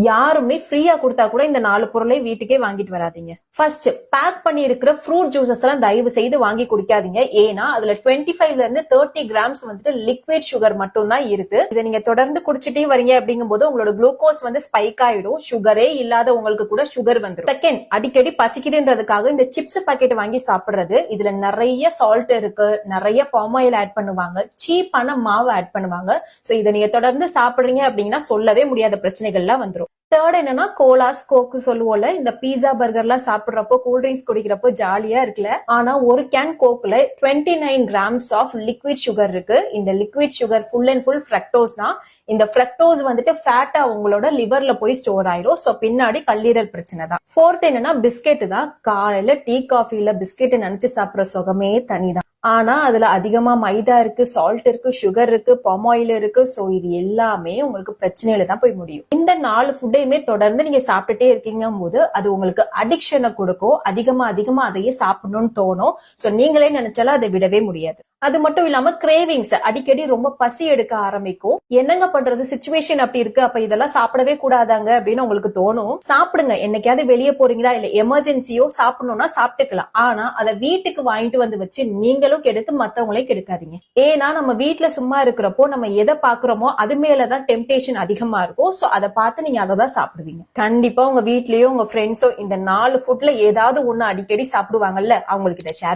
யாருமே ஃப்ரீயா கொடுத்தா கூட இந்த 4 பொருளை வீட்டுக்கே வாங்கிட்டு வராதீங்க. ஃபர்ஸ்ட், பேக் பண்ணி இருக்கிற ஃப்ரூட் ஜூசஸ் எல்லாம் தயவு செய்து வாங்கி குடிக்காதீங்க. ஏன்னா அதுல 25ல இருந்து 30 கிராம்ஸ் வந்துட்டு லிக்விட் சுகர் மட்டும் தான் இருக்கு. இதை நீங்க தொடர்ந்து குடிச்சிட்டே வரீங்க அப்படிங்கும் போது உங்களோட குளுக்கோஸ் வந்து ஸ்பைக் ஆயிடும். சுகரே இல்லாத உங்களுக்கு கூட சுகர் வந்துடும். செகண்ட், அடிக்கடி பசிக்குதுன்றதுக்காக இந்த சிப்ஸ் பாக்கெட் வாங்கி சாப்பிடுறது. இதுல நிறைய சால்ட் இருக்கு, நிறைய பாம் ஆயில் ஆட் பண்ணுவாங்க, சீப்பான மாவு ஆட் பண்ணுவாங்க. சோ இதை நீங்க தொடர்ந்து சாப்பிடுறீங்க அப்படின்னா சொல்லவே முடியாத பிரச்சனைகள்லாம் வந்துடும். தேர்ட் என்னன்னா, கோலாஸ் கோக்கு சொல்லுவோம்ல, இந்த பீஸா பர்கர் எல்லாம் சாப்பிடுறப்போ கூல்ட்ரிங்க்ஸ் குடிக்கிறப்போ ஜாலியா இருக்குல்ல. ஆனா ஒரு கேன் கோக்ல 29 கிராம்ஸ் ஆஃப் லிக்விட் சுகர் இருக்கு. இந்த liquid sugar full and full fructose தான். இந்த ஃப்ரக்டோஸ் வந்துட்டு ஃபேட்டா உங்களோட லிவர்ல போய் ஸ்டோர் ஆயிரும். சோ பின்னாடி கல்லீரல் பிரச்சனை தான். ஃபோர்த் என்னன்னா, பிஸ்கெட் தான். காலையில டீ காஃபில பிஸ்கெட் நினைச்சு சாப்பிடுற சுகமே தனிதான். ஆனா அதுல அதிகமா மைதா இருக்கு, சால்ட் இருக்கு, சுகர் இருக்கு, பாம் ஆயில் இருக்கு. சோ இது எல்லாமே உங்களுக்கு பிரச்சனையில தான் போய் முடியும். இந்த 4 ஃபுட்டையுமே தொடர்ந்து நீங்க சாப்பிட்டுட்டே இருக்கீங்க போது அது உங்களுக்கு அடிக்ஷனை கொடுக்கும். அதிகமா அதையே சாப்பிடணும்னு தோணும். சோ நீங்களே நினைச்சாலும் அதை விடவே முடியாது. அது மட்டும் இல்லாம கிரேவிங்ஸ், அடிக்கடி ரொம்ப பசி எடுக்க ஆரம்பிக்கும். என்னங்க பண்றது, சிச்சுவேஷன் அப்படி இருக்கு, அப்ப இதெல்லாம் சாப்பிடவே கூடாதாங்க அப்படின்னு உங்களுக்கு தோணும். சாப்பிடுங்க. என்னைக்காவது வெளியே போறீங்களா, இல்ல எமர்ஜென்சியோ சாப்பிடணும்னா சாப்பிட்டுக்கலாம். ஆனா அதை வீட்டுக்கு வாங்கிட்டு வந்து வச்சு நீங்களும் கெடுத்து மத்தவங்களையும் கெடுக்காதீங்க. ஏன்னா நம்ம வீட்டுல சும்மா இருக்கிறப்போ நம்ம எதை பாக்குறோமோ அது மேலதான் டெம்டேஷன் அதிகமா இருக்கும். சோ அதை பார்த்து நீங்க அதை தான் சாப்பிடுவீங்க. கண்டிப்பா உங்க வீட்லயோ உங்க ஃப்ரெண்ட்ஸோ இந்த 4 ஃபுட்ல ஏதாவது ஒண்ணு அடிக்கடி சாப்பிடுவாங்கல்ல, அவங்களுக்கு இதை ஷேர்